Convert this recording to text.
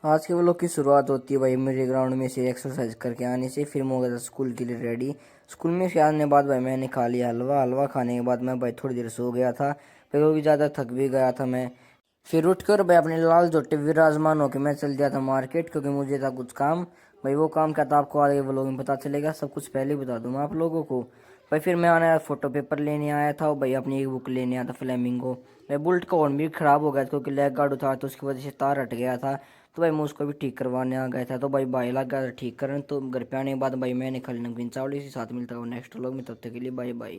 आज के व्लॉग की शुरुआत होती है भाई मेरे ग्राउंड में से एक्सरसाइज करके आने से। फिर मैं हो गया था स्कूल के लिए रेडी। स्कूल में से आने के बाद भाई मैंने खा लिया हलवा। हलवा खाने के बाद मैं भाई थोड़ी देर सो गया था। फिर वो भी ज़्यादा थक भी गया था मैं। फिर उठ कर भाई अपने लाल जोटे विराजमान होकर मैं चल दिया था मार्केट, क्योंकि मुझे था कुछ काम। भाई वो काम क्या था आपको आगे व्लॉग में पता चलेगा। सब कुछ पहले ही बता दूँ मैं आप लोगों को। भाई फिर मैं आने फोटो पेपर लेने आया था और भाई अपनी एक बुक लेने आया था फ्लेमिंगो। भाई बुलेट का हॉर्न भी खराब हो गया था, क्योंकि लैग गार्ड था तो उसकी वजह से तार हट गया था। तो भाई मैं उसको भी ठीक करवाने आ गया था। तो भाई लग गया था ठीक करने। तो घर पे आने के बाद भाई मैंने खाली नमकीन चावल इसी साथ मिलता है नेक्स्ट व्लॉग में। तब तक के लिए बाय बाय।